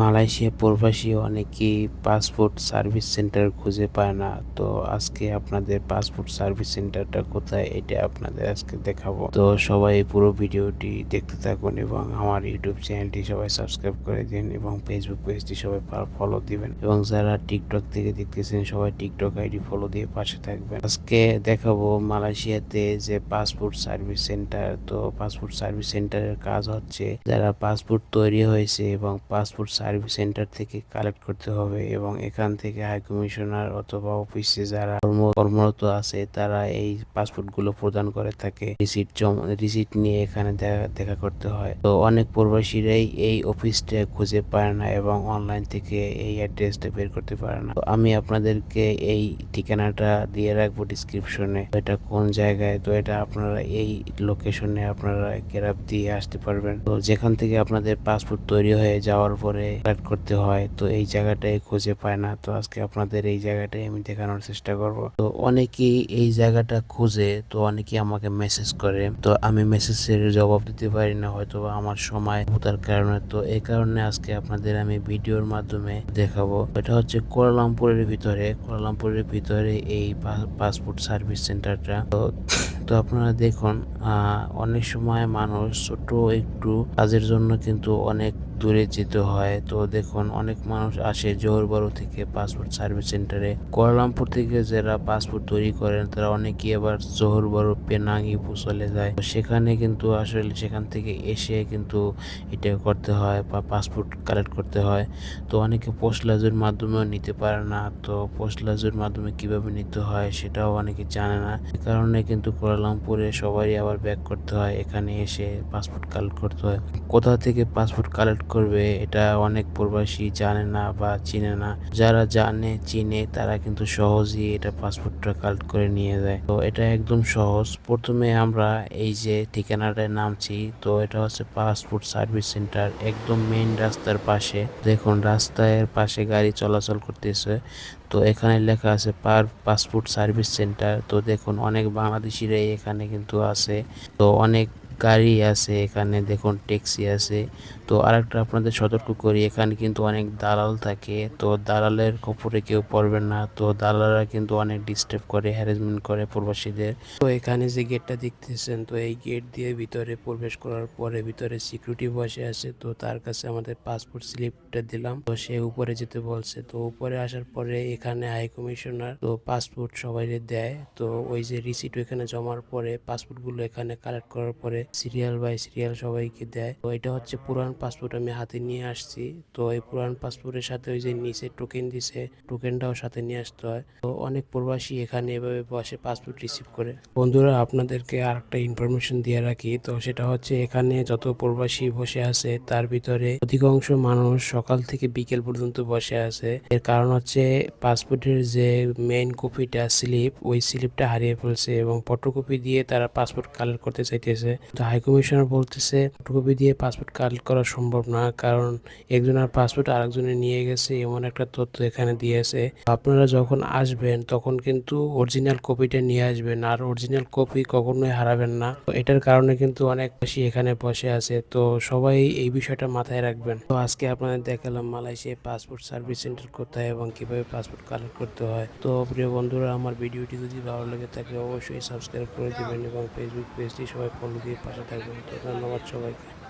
Malaysia প্রবাসী অনেকেই passport service centre খুঁজে পায় না। তো আজকে আপনাদের পাসপোর্ট সার্ভিস সেন্টারটা কোথায় এটা আপনাদের আজকে দেখাবো। তো সবাই পুরো ভিডিওটি দেখতে থাকুন এবং আমার ইউটিউব চ্যানেলটি সবাই সাবস্ক্রাইব করে দিন এবং ফেসবুক পেজটি সবাই ফলো দিবেন এবং যারা টিকটক থেকে দেখতেছেন সবাই টিকটক আইডি ফলো দিয়ে পাশে থাকবেন। আজকে দেখাবো মালয়েশিয়াতে যে পাসপোর্ট সার্ভিস সেন্টার। তো পাসপোর্ট সার্ভিস সেন্টারের কাজ হচ্ছে যারা পাসপোর্ট তৈরি হয়েছে এবং পাসপোর্ট সার্ভিস সেন্টার থেকে কালেক্ট করতে হবে এবং এখান থেকে হাই কমিশনার অথবা অফিসে যারা কর্মরত আছে তারা এই পাসপোর্ট গুলো প্রদান করে থাকে। রিসিট নিয়ে এখানে দেখা করতে হয়। তো অনেক প্রবাসীরাই এই অফিসটা খুঁজে পায় না এবং অনলাইন থেকে এই অ্যাড্রেসটা বের করতে পারে না। তো আমি আপনাদেরকে এই ঠিকানাটা দিয়ে রাখবো ডিসক্রিপশনে। এটা কোন জায়গায়, তো এটা আপনারা এই লোকেশনে আপনারা গ্রাব দিয়ে আসতে পারবেন। তো যেখান থেকে আপনাদের পাসপোর্ট তৈরি হয়ে যাওয়ার পরে কালেক্ট করতে হয়, তো এই জায়গাটাই খুঁজে পায় না। তো আজকে আপনাদের এই জায়গাটাই আমি দেখানোর চেষ্টা করব। তো অনেকেই এই জায়গাটা খুঁজে, তো অনেকেই আমাকে মেসেজ করে, তো আমি মেসেজের জবাব দিতে পারি না হয়তো বা আমার সময় তার কারণে। তো এই কারণে আজকে আপনাদের আমি ভিডিওর মাধ্যমে দেখাবো। এটা হচ্ছে কুয়ালালামপুরের ভিতরে এই পাসপোর্ট সার্ভিস সেন্টারটা। তো আপনারা দেখুন, অনেক সময় মানুষ ছোট একটু কাজের জন্য কিন্তু অনেক দূরে যেতে হয়। তো দেখুন, অনেক মানুষ আসে জোহর বারু থেকে পাসপোর্ট সার্ভিস সেন্টারে। কুয়ালালামপুর থেকে যারা পাসপোর্ট তৈরি করেন তারা অনেকেই আবার জোহর বারু, পেনাং, ইপু চলে যায়। তো সেখানে কিন্তু আসলে সেখান থেকে এসে কিন্তু এটা করতে হয় বা পাসপোর্ট কালেক্ট করতে হয়। তো অনেকে পোস্ট লাজুর মাধ্যমেও নিতে পারে না। তো পোস্ট লাজুর মাধ্যমে কিভাবে নিতে হয় সেটাও অনেকে জানে না। এ কারণে কিন্তু কুয়ালালামপুরে সবারই আবার ব্যাক করতে হয়, এখানে এসে পাসপোর্ট কালেক্ট করতে হয়। কোথা থেকে পাসপোর্ট কালেক্ট করবে এটা অনেক প্রবাসী জানে না বা চিনে না। যারা জানে চিনে তারা কিন্তু সহজেই এটা পাসপোর্টটা কালেক্ট করে নিয়ে যায়। তো এটা একদম সহজ। প্রথমে আমরা এই যে ঠিকানাটায় নামছি, তো এটা হচ্ছে পাসপোর্ট সার্ভিস সেন্টার, একদম মেইন রাস্তার পাশে। দেখুন, রাস্তার পাশে গাড়ি চলাচল করতেছে। তো এখানে লেখা আছে পাসপোর্ট সার্ভিস সেন্টার। তো দেখুন, অনেক বাংলাদেশিরাই এখানে কিন্তু আছে। তো অনেক গাড়ি আছে এখানে, দেখুন ট্যাক্সি আছে। তো আরেকটা আপনাদের সতর্ক করি, এখানে কিন্তু অনেক দালাল থাকে। তো দালালের খপ্পরে কেউ পড়বেন না। তো দালালরা কিন্তু অনেক ডিস্টার্ব করে, হ্যারাসমেন্ট করে প্রবাসীদের। তো এখানে যে গেটটা দেখতেছেন, তো এই গেট দিয়ে ভিতরে প্রবেশ করার পরে ভিতরে সিকিউরিটি বসে আছে। তো তার কাছে আমাদের পাসপোর্ট স্লিপটা দিলাম, তো সে উপরে যেতে বলছে। তো উপরে আসার পরে এখানে হাই কমিশনার তো পাসপোর্ট সবাই দেয়। তো ওই যে রিসিট ওইখানে জমার পরে পাসপোর্ট গুলো এখানে কালেক্ট করার পরে সিরিয়াল বাই সিরিয়াল সবাইকে দেয়। তো এটা হচ্ছে পুরান পাসপোর্ট আমি হাতে নিয়ে আসছি। তো এই পুরান পাসপোর্টের সাথে ওই যে নিচে টোকেন দিছে, টোকেনটাও সাথে নিয়ে আসতে হয়। তো অনেক প্রবাসী এখানে এভাবে বসে পাসপোর্ট রিসিভ করে। বন্ধুরা, আপনাদেরকে আর একটা ইনফরমেশন দিয়ে রাখি, তো সেটা হচ্ছে এখানে যত প্রবাসী বসে আছে তার ভিতরে অধিকাংশ মানুষ সকাল থেকে বিকেল পর্যন্ত বসে আছে। এর কারণ হচ্ছে পাসপোর্টের যে মেইন কপিটা স্লিপ, ওই স্লিপটা হারিয়ে ফেলছে এবং ফটোকপি দিয়ে তারা পাসপোর্ট কালেক্ট করতে চাইতেছে। তো হাই কমিশনার বলতেছে ফটোকপি দিয়ে পাসপোর্ট কালেক্ট করা সম্ভব না, কারণ একজনের পাসপোর্ট আরেকজনে নিয়ে গেছে এমন একটা তথ্য এখানে দিয়েছে। আপনারা যখন আসবেন তখন কিন্তু অরিজিনাল কপিটা নিয়ে আসবেন, আর অরিজিনাল কপি কখনোই হারাবেন না। তো এটার কারণে কিন্তু অনেক বেশি এখানে বসে আছে। তো সবাই এই বিষয়টা মাথায় রাখবেন। তো আজকে আপনাদের দেখালাম মালয়েশিয়া পাসপোর্ট সার্ভিস সেন্টার কোথায় এবং কিভাবে পাসপোর্ট কালেক্ট করতে হয়। তো প্রিয় বন্ধুরা, আমার ভিডিওটি যদি ভালো লেগে থাকে অবশ্যই সাবস্ক্রাইব করে দিবেন এবং ফেসবুক পেজটি সবাই ফলো দিয়ে পাশে থাকবেন। তো ধন্যবাদ সবাইকে।